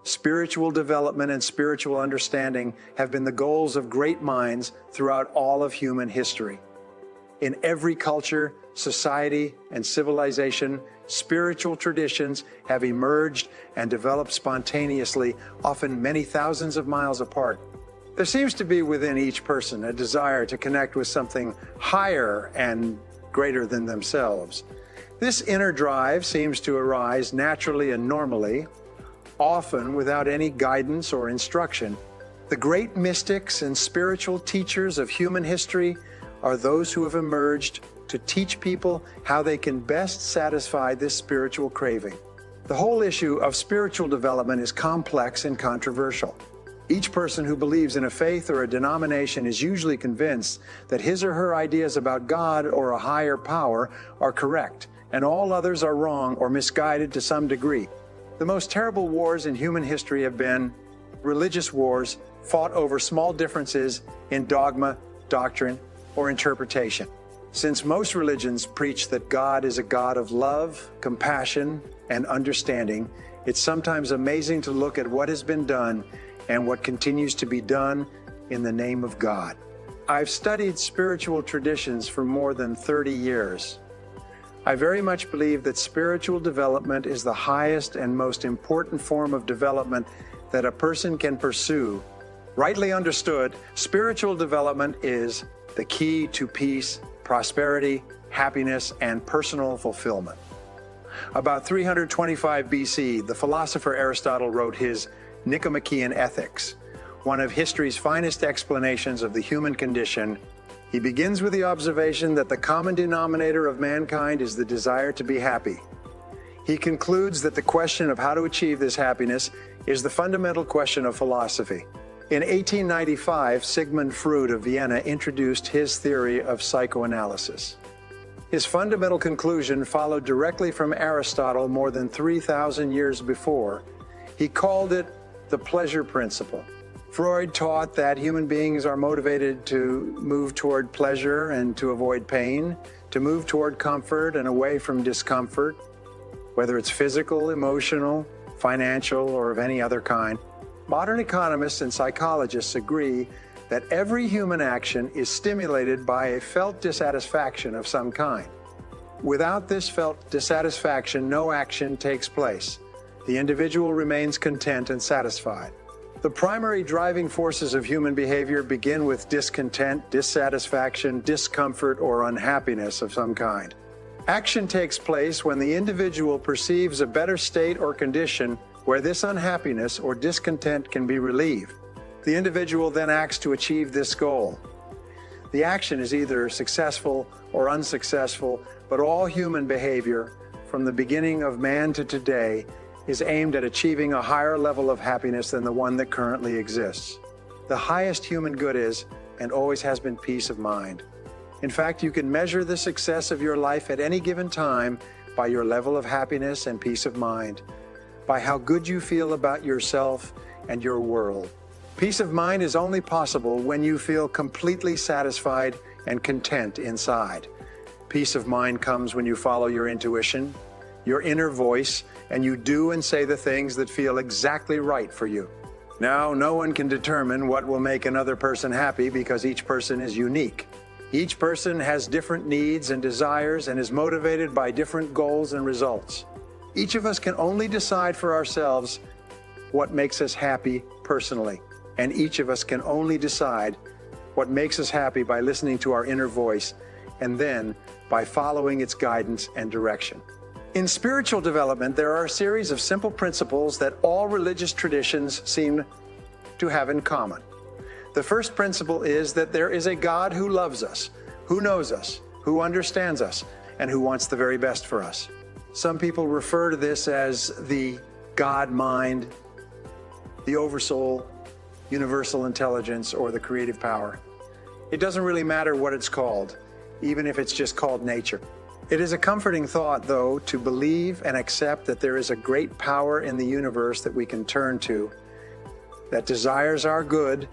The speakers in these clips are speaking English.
Spiritual development and spiritual understanding have been the goals of great minds throughout all of human history. In every culture, society, and civilization, spiritual traditions have emerged and developed spontaneously, often many thousands of miles apart. There seems to be within each person a desire to connect with something higher and greater than themselves. This inner drive seems to arise naturally and normally, often without any guidance or instruction. The great mystics and spiritual teachers of human history are those who have emerged to teach people how they can best satisfy this spiritual craving. The whole issue of spiritual development is complex and controversial. Each person who believes in a faith or a denomination is usually convinced that his or her ideas about God or a higher power are correct, and all others are wrong or misguided to some degree. The most terrible wars in human history have been religious wars fought over small differences in dogma, doctrine, or interpretation. Since most religions preach that God is a God of love, compassion, and understanding, it's sometimes amazing to look at what has been done and what continues to be done in the name of God. I've studied spiritual traditions for more than 30 years. I very much believe that spiritual development is the highest and most important form of development that a person can pursue. Rightly understood, spiritual development is the key to peace, prosperity, happiness, and personal fulfillment. About 325 BC, the philosopher Aristotle wrote his Nicomachean Ethics, one of history's finest explanations of the human condition. He begins with the observation that the common denominator of mankind is the desire to be happy. He concludes that the question of how to achieve this happiness is the fundamental question of philosophy. In 1895, Sigmund Freud of Vienna introduced his theory of psychoanalysis. His fundamental conclusion followed directly from Aristotle more than 3,000 years before. He called it the pleasure principle. Freud taught that human beings are motivated to move toward pleasure and to avoid pain, to move toward comfort and away from discomfort, whether it's physical, emotional, financial, or of any other kind. Modern economists and psychologists agree that every human action is stimulated by a felt dissatisfaction of some kind. Without this felt dissatisfaction, no action takes place. The individual remains content and satisfied. The primary driving forces of human behavior begin with discontent, dissatisfaction, discomfort, or unhappiness of some kind. Action takes place when the individual perceives a better state or condition where this unhappiness or discontent can be relieved. The individual then acts to achieve this goal. The action is either successful or unsuccessful, but all human behavior, from the beginning of man to today, is aimed at achieving a higher level of happiness than the one that currently exists. The highest human good is, and always has been, peace of mind. In fact, you can measure the success of your life at any given time by your level of happiness and peace of mind, by how good you feel about yourself and your world. Peace of mind is only possible when you feel completely satisfied and content inside. Peace of mind comes when you follow your intuition, your inner voice, and you do and say the things that feel exactly right for you. Now, no one can determine what will make another person happy because each person is unique. Each person has different needs and desires and is motivated by different goals and results. Each of us can only decide for ourselves what makes us happy personally, and each of us can only decide what makes us happy by listening to our inner voice and then by following its guidance and direction. In spiritual development, there are a series of simple principles that all religious traditions seem to have in common. The first principle is that there is a God who loves us, who knows us, who understands us, and who wants the very best for us. Some people refer to this as the God mind, the oversoul, universal intelligence, or the creative power. It doesn't really matter what it's called, even if it's just called nature. It is a comforting thought, though, to believe and accept that there is a great power in the universe that we can turn to, that desires our good,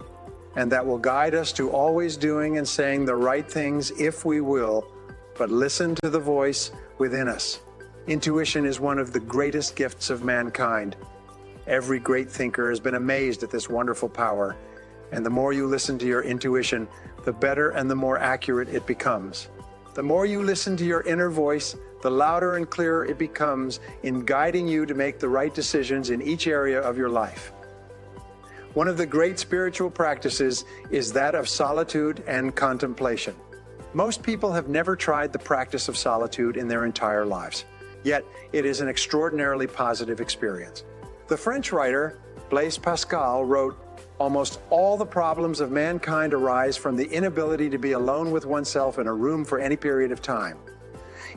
and that will guide us to always doing and saying the right things if we will, but listen to the voice within us. Intuition is one of the greatest gifts of mankind. Every great thinker has been amazed at this wonderful power, and the more you listen to your intuition, the better and the more accurate it becomes. The more you listen to your inner voice, the louder and clearer it becomes in guiding you to make the right decisions in each area of your life. One of the great spiritual practices is that of solitude and contemplation. Most people have never tried the practice of solitude in their entire lives, yet it is an extraordinarily positive experience. The French writer Blaise Pascal wrote, "Almost all the problems of mankind arise from the inability to be alone with oneself in a room for any period of time.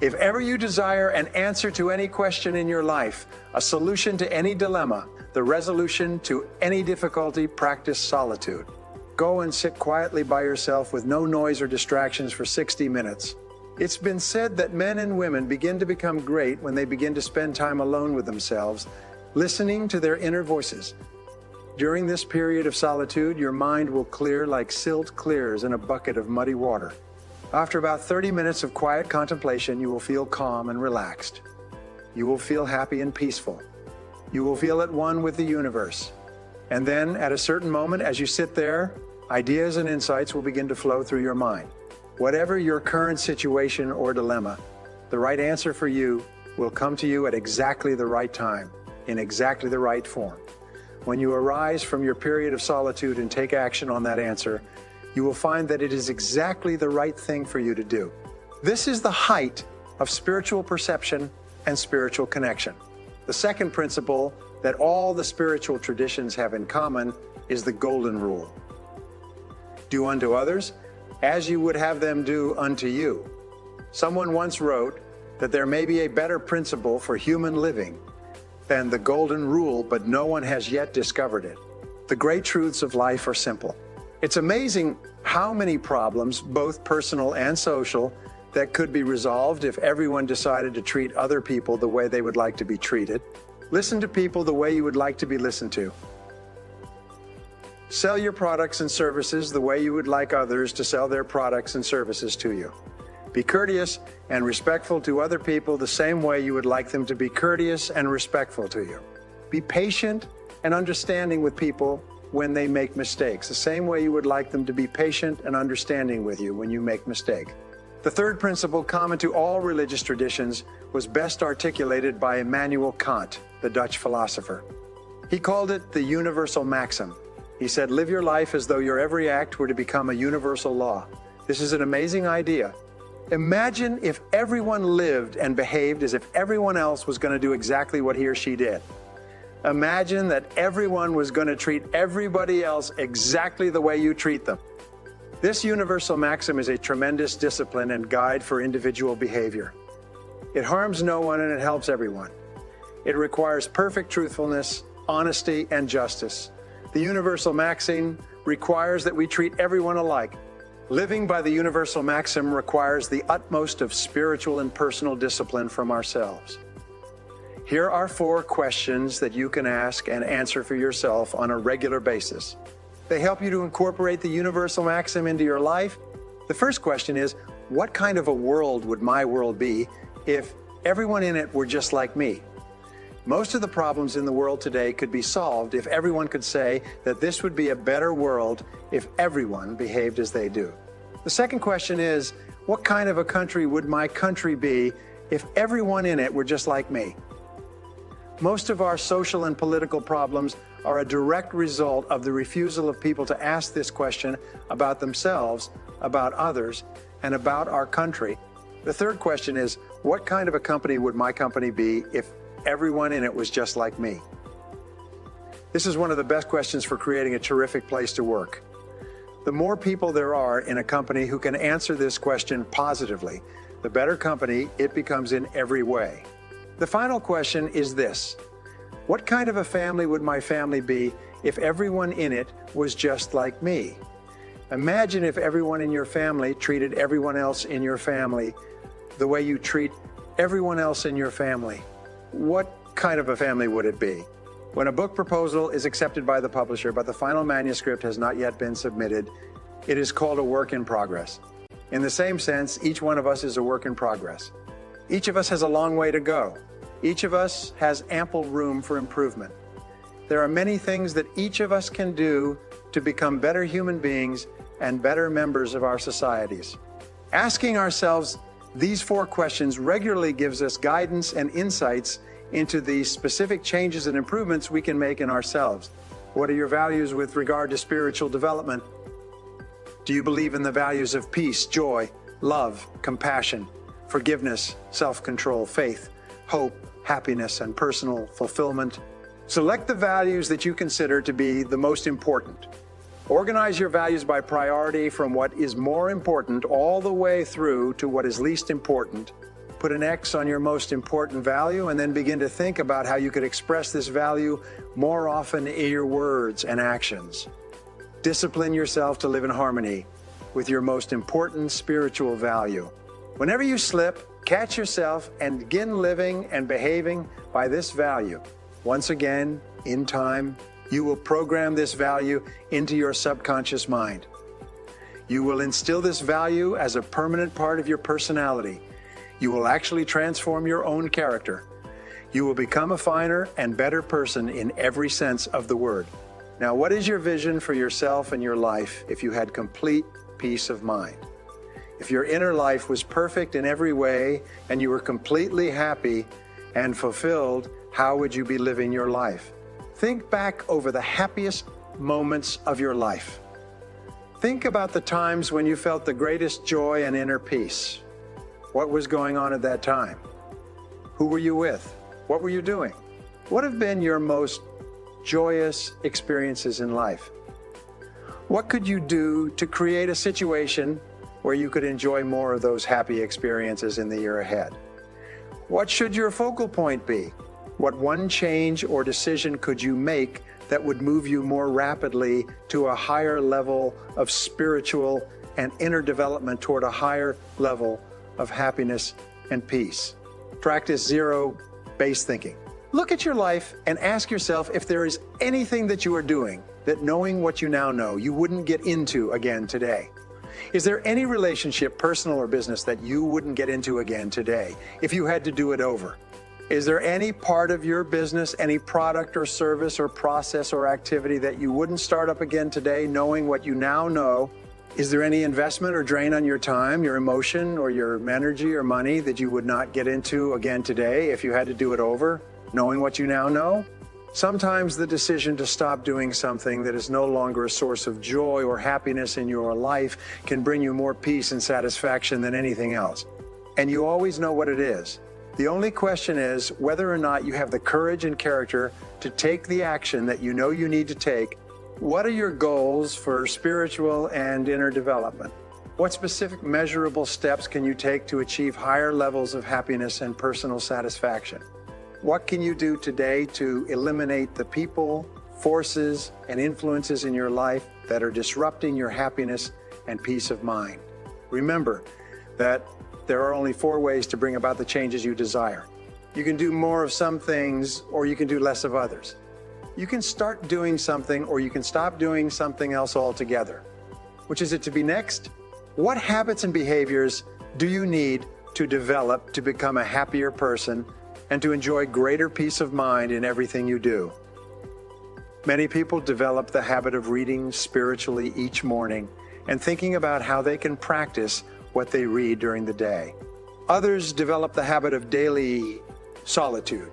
If ever you desire an answer to any question in your life, a solution to any dilemma, the resolution to any difficulty, practice solitude. Go and sit quietly by yourself with no noise or distractions for 60 minutes. It's been said that men and women begin to become great when they begin to spend time alone with themselves, listening to their inner voices. During this period of solitude, your mind will clear like silt clears in a bucket of muddy water. After about 30 minutes of quiet contemplation, you will feel calm and relaxed. You will feel happy and peaceful. You will feel at one with the universe. And then, at a certain moment, as you sit there, ideas and insights will begin to flow through your mind. Whatever your current situation or dilemma, the right answer for you will come to you at exactly the right time, in exactly the right form. When you arise from your period of solitude and take action on that answer, you will find that it is exactly the right thing for you to do. This is the height of spiritual perception and spiritual connection. The second principle that all the spiritual traditions have in common is the golden rule. Do unto others as you would have them do unto you. Someone once wrote that there may be a better principle for human living than the golden rule, but no one has yet discovered it. The great truths of life are simple. It's amazing how many problems, both personal and social, that could be resolved if everyone decided to treat other people the way they would like to be treated. Listen to people the way you would like to be listened to. Sell your products and services the way you would like others to sell their products and services to you. Be courteous and respectful to other people the same way you would like them to be courteous and respectful to you. Be patient and understanding with people when they make mistakes, the same way you would like them to be patient and understanding with you when you make mistakes. The third principle, common to all religious traditions, was best articulated by Immanuel Kant, the Dutch philosopher. He called it the universal maxim. He said, live your life as though your every act were to become a universal law. This is an amazing idea. Imagine if everyone lived and behaved as if everyone else was going to do exactly what he or she did. Imagine that everyone was going to treat everybody else exactly the way you treat them. This universal maxim is a tremendous discipline and guide for individual behavior. It harms no one and it helps everyone. It requires perfect truthfulness, honesty, and justice. The universal maxim requires that we treat everyone alike. Living by the universal maxim requires the utmost of spiritual and personal discipline from ourselves. Here are 4 questions that you can ask and answer for yourself on a regular basis. They help you to incorporate the universal maxim into your life. The first question is, what kind of a world would my world be if everyone in it were just like me? Most of the problems in the world today could be solved if everyone could say that this would be a better world if everyone behaved as they do. The second question is, what kind of a country would my country be if everyone in it were just like me? Most of our social and political problems are a direct result of the refusal of people to ask this question about themselves, about others, and about our country. The third question is, what kind of a company would my company be if everyone in it was just like me? This is one of the best questions for creating a terrific place to work. The more people there are in a company who can answer this question positively, the better company it becomes in every way. The final question is this: what kind of a family would my family be if everyone in it was just like me? Imagine if everyone in your family treated everyone else in your family the way you treat everyone else in your family. What kind of a family would it be? When a book proposal is accepted by the publisher, but the final manuscript has not yet been submitted, it is called a work in progress. In the same sense, each one of us is a work in progress. Each of us has a long way to go. Each of us has ample room for improvement. There are many things that each of us can do to become better human beings and better members of our societies. Asking ourselves these 4 questions regularly gives us guidance and insights into the specific changes and improvements we can make in ourselves. What are your values with regard to spiritual development? Do you believe in the values of peace, joy, love, compassion, forgiveness, self-control, faith, hope, happiness, and personal fulfillment? Select the values that you consider to be the most important. Organize your values by priority from what is more important all the way through to what is least important. Put an X on your most important value and then begin to think about how you could express this value more often in your words and actions. Discipline yourself to live in harmony with your most important spiritual value. Whenever you slip, catch yourself and begin living and behaving by this value. Once again, in time, you will program this value into your subconscious mind. You will instill this value as a permanent part of your personality. You will actually transform your own character. You will become a finer and better person in every sense of the word. Now, what is your vision for yourself and your life if you had complete peace of mind? If your inner life was perfect in every way and you were completely happy and fulfilled, how would you be living your life? Think back over the happiest moments of your life. Think about the times when you felt the greatest joy and inner peace. What was going on at that time? Who were you with? What were you doing? What have been your most joyous experiences in life? What could you do to create a situation where you could enjoy more of those happy experiences in the year ahead? What should your focal point be? What one change or decision could you make that would move you more rapidly to a higher level of spiritual and inner development toward a higher level of happiness and peace? Practice zero-based thinking. Look at your life and ask yourself if there is anything that you are doing that, knowing what you now know, you wouldn't get into again today. Is there any relationship, personal or business, that you wouldn't get into again today if you had to do it over? Is there any part of your business, any product or service or process or activity that you wouldn't start up again today, knowing what you now know? Is there any investment or drain on your time, your emotion, or your energy or money that you would not get into again today if you had to do it over, knowing what you now know? Sometimes the decision to stop doing something that is no longer a source of joy or happiness in your life can bring you more peace and satisfaction than anything else. And you always know what it is. The only question is whether or not you have the courage and character to take the action that you know you need to take. What are your goals for spiritual and inner development? What specific measurable steps can you take to achieve higher levels of happiness and personal satisfaction? What can you do today to eliminate the people, forces, and influences in your life that are disrupting your happiness and peace of mind? Remember that there are only 4 ways to bring about the changes you desire. You can do more of some things, or you can do less of others. You can start doing something, or you can stop doing something else altogether. Which is it to be next? What habits and behaviors do you need to develop to become a happier person and to enjoy greater peace of mind in everything you do? Many people develop the habit of reading spiritually each morning and thinking about how they can practice what they read during the day. Others develop the habit of daily solitude.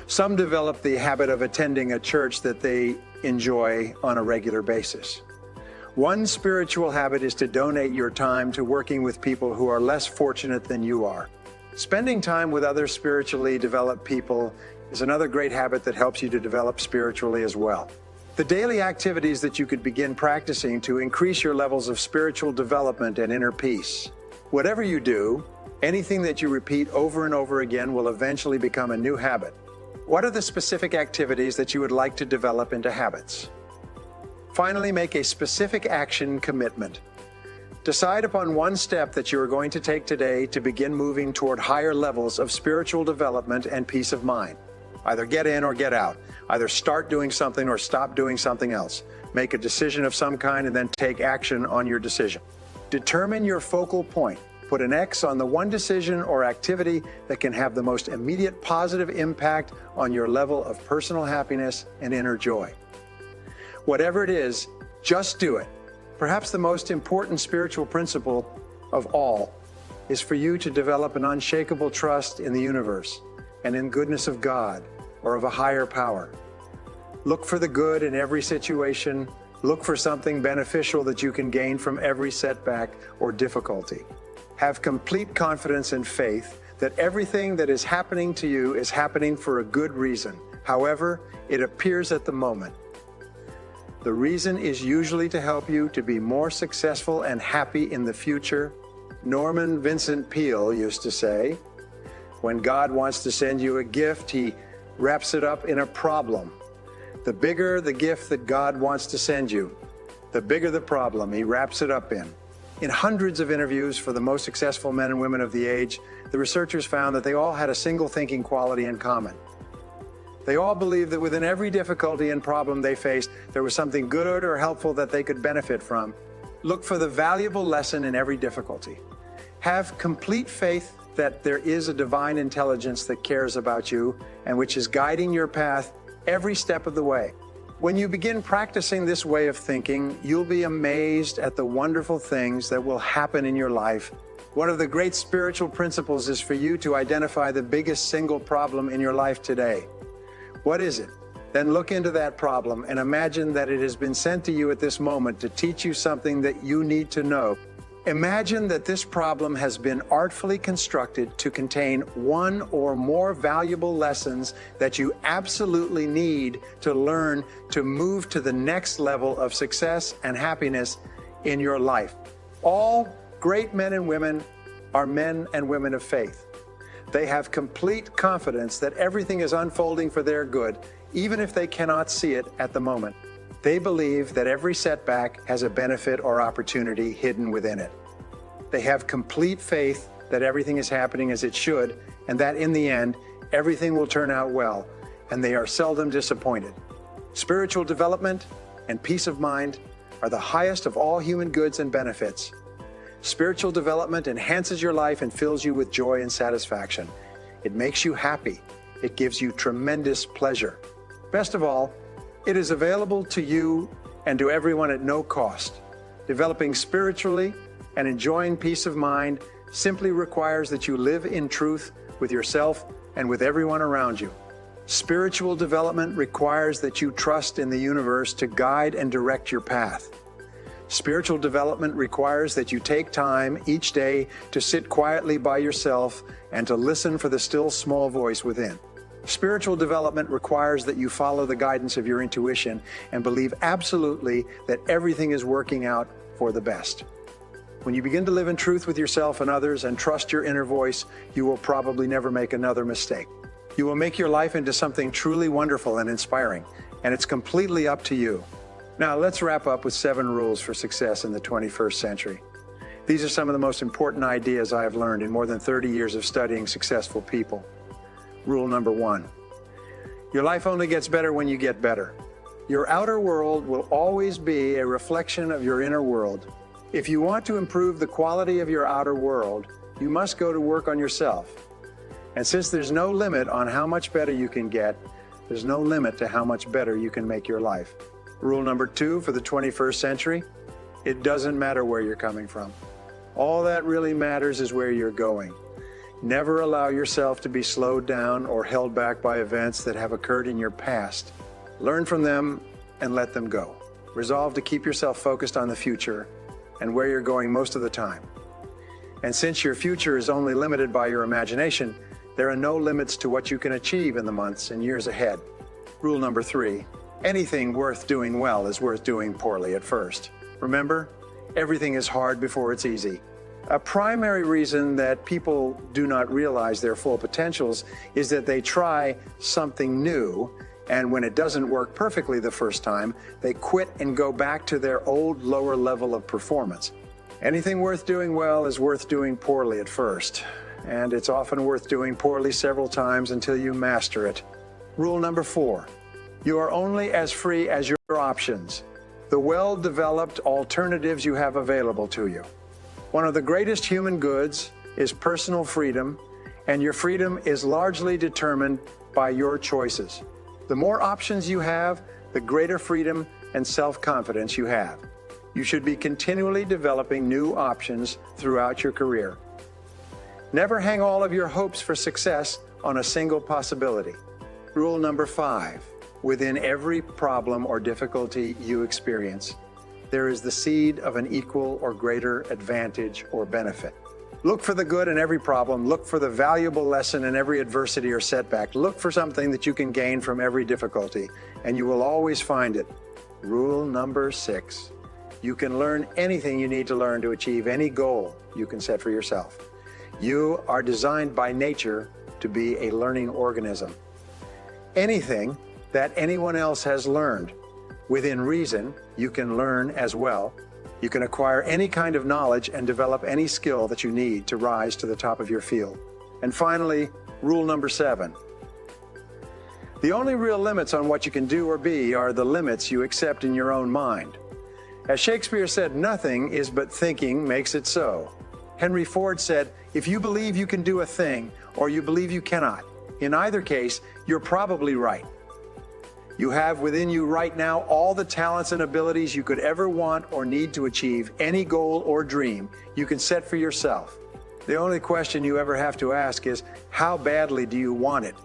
Some develop the habit of attending a church that they enjoy on a regular basis. One spiritual habit is to donate your time to working with people who are less fortunate than you are. Spending time with other spiritually developed people is another great habit that helps you to develop spiritually as well. The daily activities that you could begin practicing to increase your levels of spiritual development and inner peace. Whatever you do, anything that you repeat over and over again will eventually become a new habit. What are the specific activities that you would like to develop into habits? Finally, make a specific action commitment. Decide upon one step that you are going to take today to begin moving toward higher levels of spiritual development and peace of mind. Either get in or get out. Either start doing something or stop doing something else. Make a decision of some kind and then take action on your decision. Determine your focal point. Put an X on the one decision or activity that can have the most immediate positive impact on your level of personal happiness and inner joy. Whatever it is, just do it. Perhaps the most important spiritual principle of all is for you to develop an unshakable trust in the universe and in goodness of God or of a higher power. Look for the good in every situation. Look for something beneficial that you can gain from every setback or difficulty. Have complete confidence and faith that everything that is happening to you is happening for a good reason, however it appears at the moment. The reason is usually to help you to be more successful and happy in the future. Norman Vincent Peale used to say, when God wants to send you a gift, he wraps it up in a problem. The bigger the gift that God wants to send you, the bigger the problem he wraps it up in. In hundreds of interviews for the most successful men and women of the age, the researchers found that they all had a single thinking quality in common. They all believed that within every difficulty and problem they faced, there was something good or helpful that they could benefit from. Look for the valuable lesson in every difficulty. Have complete faith that there is a divine intelligence that cares about you and which is guiding your path every step of the way. When you begin practicing this way of thinking, you'll be amazed at the wonderful things that will happen in your life. One of the great spiritual principles is for you to identify the biggest single problem in your life today. What is it? Then look into that problem and imagine that it has been sent to you at this moment to teach you something that you need to know. Imagine that this problem has been artfully constructed to contain one or more valuable lessons that you absolutely need to learn to move to the next level of success and happiness in your life. All great men and women are men and women of faith. They have complete confidence that everything is unfolding for their good, even if they cannot see it at the moment. They believe that every setback has a benefit or opportunity hidden within it. They have complete faith that everything is happening as it should, and that in the end, everything will turn out well, and they are seldom disappointed. Spiritual development and peace of mind are the highest of all human goods and benefits. Spiritual development enhances your life and fills you with joy and satisfaction. It makes you happy. It gives you tremendous pleasure. Best of all, it is available to you and to everyone at no cost. Developing spiritually and enjoying peace of mind simply requires that you live in truth with yourself and with everyone around you. Spiritual development requires that you trust in the universe to guide and direct your path. Spiritual development requires that you take time each day to sit quietly by yourself and to listen for the still small voice within. Spiritual development requires that you follow the guidance of your intuition and believe absolutely that everything is working out for the best. When you begin to live in truth with yourself and others and trust your inner voice, you will probably never make another mistake. You will make your life into something truly wonderful and inspiring, and it's completely up to you. Now, let's wrap up with 7 rules for success in the 21st century. These are some of the most important ideas I have learned in more than 30 years of studying successful people. Rule number 1. Your life only gets better when you get better. Your outer world will always be a reflection of your inner world. If you want to improve the quality of your outer world, you must go to work on yourself. And since there's no limit on how much better you can get, there's no limit to how much better you can make your life. Rule number 2 for the 21st century, it doesn't matter where you're coming from. All that really matters is where you're going. Never allow yourself to be slowed down or held back by events that have occurred in your past. Learn from them and let them go. Resolve to keep yourself focused on the future and where you're going most of the time. And since your future is only limited by your imagination, there are no limits to what you can achieve in the months and years ahead. Rule number 3, anything worth doing well is worth doing poorly at first. Remember, everything is hard before it's easy. A primary reason that people do not realize their full potentials is that they try something new, and when it doesn't work perfectly the first time, they quit and go back to their old lower level of performance. Anything worth doing well is worth doing poorly at first, and it's often worth doing poorly several times until you master it. Rule number 4, you are only as free as your options, the well-developed alternatives you have available to you. One of the greatest human goods is personal freedom, and your freedom is largely determined by your choices. The more options you have, the greater freedom and self-confidence you have. You should be continually developing new options throughout your career. Never hang all of your hopes for success on a single possibility. Rule number 5. Within every problem or difficulty you experience, there is the seed of an equal or greater advantage or benefit. Look for the good in every problem. Look for the valuable lesson in every adversity or setback. Look for something that you can gain from every difficulty, and you will always find it. Rule number 6. You can learn anything you need to learn to achieve any goal you can set for yourself. You are designed by nature to be a learning organism. Anything that anyone else has learned, within reason, you can learn as well. You can acquire any kind of knowledge and develop any skill that you need to rise to the top of your field. And finally, rule number 7. The only real limits on what you can do or be are the limits you accept in your own mind. As Shakespeare said, nothing is but thinking makes it so. Henry Ford said, if you believe you can do a thing or you believe you cannot, in either case, you're probably right. You have within you right now all the talents and abilities you could ever want or need to achieve any goal or dream you can set for yourself. The only question you ever have to ask is, how badly do you want it?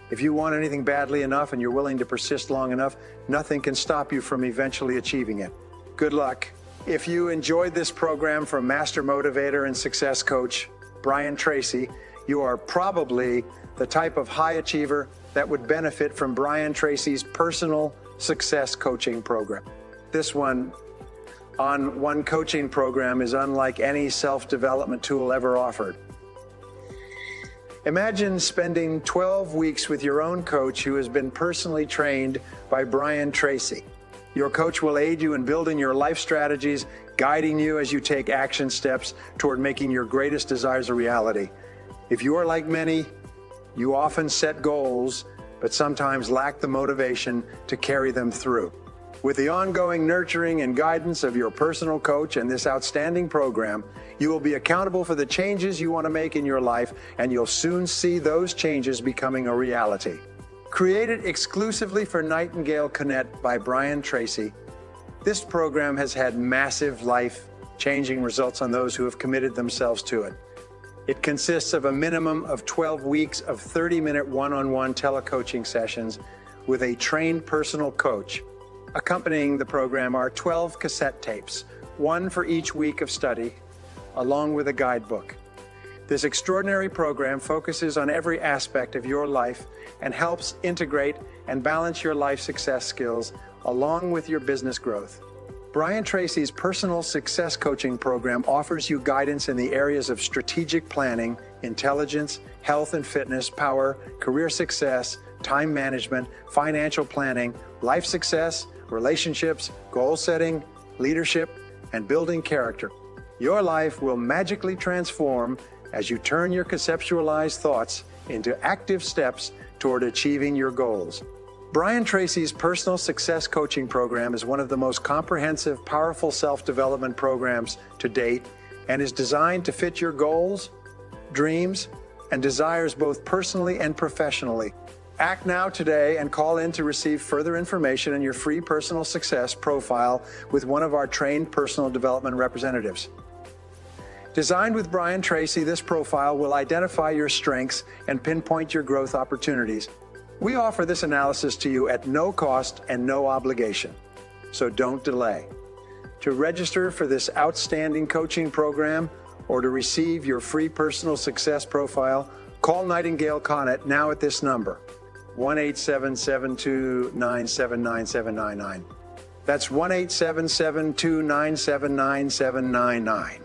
If you want anything badly enough and you're willing to persist long enough, nothing can stop you from eventually achieving it. Good luck. If you enjoyed this program from Master Motivator and Success Coach Brian Tracy, you are probably the type of high achiever that would benefit from Brian Tracy's personal success coaching program. This one-on-one coaching program is unlike any self-development tool ever offered. Imagine spending 12 weeks with your own coach who has been personally trained by Brian Tracy. Your coach will aid you in building your life strategies, guiding you as you take action steps toward making your greatest desires a reality. If you are like many, you often set goals, but sometimes lack the motivation to carry them through. With the ongoing nurturing and guidance of your personal coach and this outstanding program, you will be accountable for the changes you want to make in your life, and you'll soon see those changes becoming a reality. Created exclusively for Nightingale Connect by Brian Tracy, this program has had massive life-changing results on those who have committed themselves to it. It consists of a minimum of 12 weeks of 30-minute one-on-one telecoaching sessions with a trained personal coach. Accompanying the program are 12 cassette tapes, one for each week of study, along with a guidebook. This extraordinary program focuses on every aspect of your life and helps integrate and balance your life success skills along with your business growth. Brian Tracy's personal success coaching program offers you guidance in the areas of strategic planning, intelligence, health and fitness, power, career success, time management, financial planning, life success, relationships, goal setting, leadership, and building character. Your life will magically transform as you turn your conceptualized thoughts into active steps toward achieving your goals. Brian Tracy's personal success coaching program is one of the most comprehensive, powerful self-development programs to date and is designed to fit your goals, dreams, and desires both personally and professionally. Act now today and call in to receive further information on your free personal success profile with one of our trained personal development representatives. Designed with Brian Tracy, this profile will identify your strengths and pinpoint your growth opportunities. We offer this analysis to you at no cost and no obligation, so don't delay. To register for this outstanding coaching program or to receive your free personal success profile, call Nightingale Connect now at this number, 1-877-297-9799. That's 1-877-297-9799.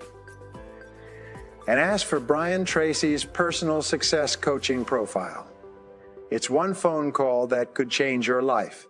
And ask for Brian Tracy's personal success coaching profile. It's one phone call that could change your life.